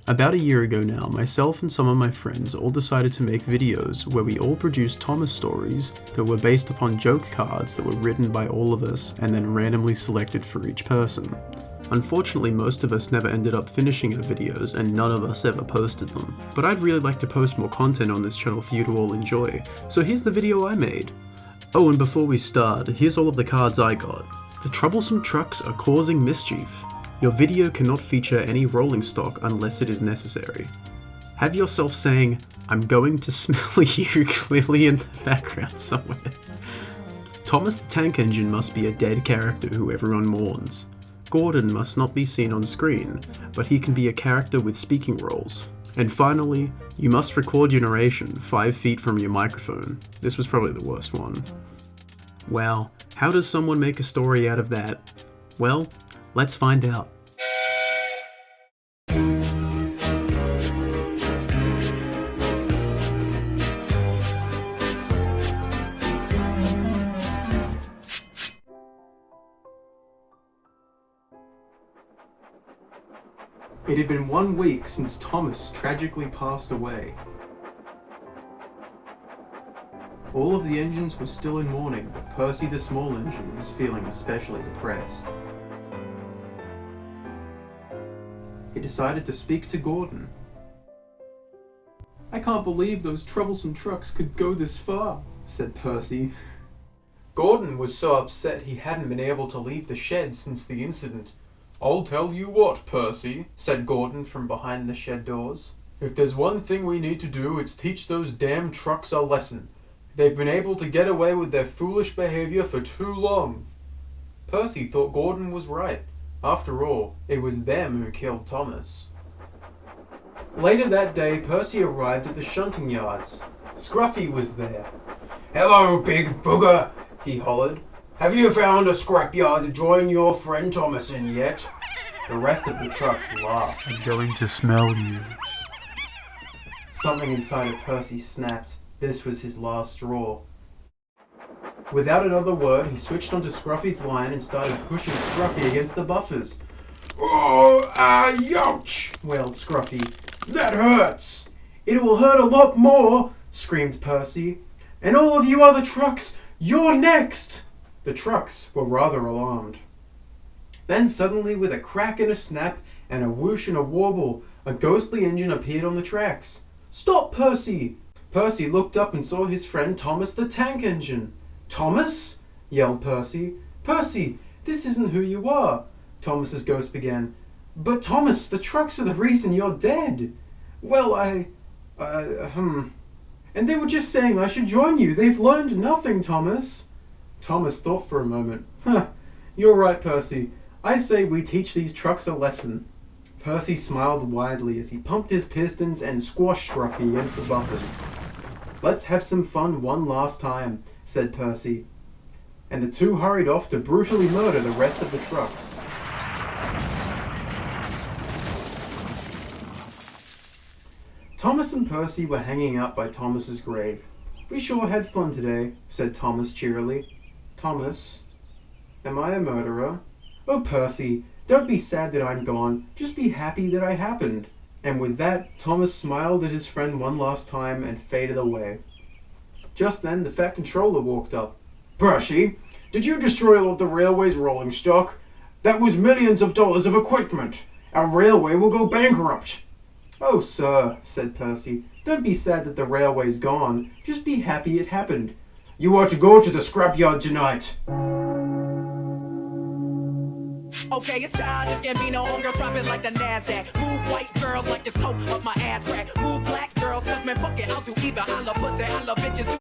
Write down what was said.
About a year ago now, myself and some of my friends all decided to make videos where we all produced Thomas stories that were based upon joke cards that were written by all of us and then randomly selected for each person. Unfortunately, most of us never ended up finishing our videos and none of us ever posted them, but I'd really like to post more content on this channel for you to all enjoy, so here's the video I made. Oh, and before we start, here's all of the cards I got. The troublesome trucks are causing mischief. Your video cannot feature any rolling stock unless it is necessary. Have yourself saying, "I'm going to smell you" clearly in the background somewhere. Thomas the Tank Engine must be a dead character who everyone mourns. Gordon must not be seen on screen, but he can be a character with speaking roles. And finally, you must record your narration 5 feet from your microphone. This was probably the worst one. Wow, how does someone make a story out of that? Well, let's find out. It had been 1 week since Thomas tragically passed away. All of the engines were still in mourning, but Percy the small engine was feeling especially depressed. He decided to speak to Gordon. "I can't believe those troublesome trucks could go this far," said Percy. Gordon was so upset he hadn't been able to leave the shed since the incident. "I'll tell you what, Percy," said Gordon from behind the shed doors. "If there's one thing we need to do, it's teach those damn trucks a lesson. They've been able to get away with their foolish behavior for too long." Percy thought Gordon was right. After all, it was them who killed Thomas. Later that day, Percy arrived at the shunting yards. Scruffy was there. "Hello, big booger," he hollered. "Have you found a scrapyard to join your friend Thomas in yet?" The rest of the trucks laughed. "I'm going to smell you." Something inside of Percy snapped. This was his last straw. Without another word, he switched onto Scruffy's line and started pushing Scruffy against the buffers. "Oh, youch!" wailed Scruffy. "That hurts!" "It will hurt a lot more!" screamed Percy. "And all of you other trucks, you're next!" The trucks were rather alarmed. Then suddenly, with a crack and a snap, and a whoosh and a warble, a ghostly engine appeared on the tracks. "Stop, Percy!" Percy looked up and saw his friend Thomas the Tank Engine. "Thomas?" yelled Percy. "Percy, this isn't who you are," Thomas's ghost began. "But Thomas, the trucks are the reason you're dead." "Well, And they were just saying I should join you. They've learned nothing, Thomas." Thomas thought for a moment. "You're right, Percy. I say we teach these trucks a lesson." Percy smiled widely as he pumped his pistons and squashed Scruffy against the buffers. "Let's have some fun one last time," said Percy. And the two hurried off to brutally murder the rest of the trucks. Thomas and Percy were hanging out by Thomas's grave. "We sure had fun today," said Thomas cheerily. "Thomas, am I a murderer?" "Oh, Percy, don't be sad that I'm gone. Just be happy that I happened." And with that, Thomas smiled at his friend one last time and faded away. Just then, the Fat Controller walked up. "Percy, did you destroy all of the railway's rolling stock? That was millions of dollars of equipment. Our railway will go bankrupt." "Oh, sir," said Percy, "don't be sad that the railway's gone. Just be happy it happened." "You are to go to the scrapyard tonight." Okay, it's childish Gambino, homegirl dropping like the NASDAQ. Move white girls like this coat up my ass crack. Move black girls, cause man, fuck it, I'll do either. I love pussy, I love bitches.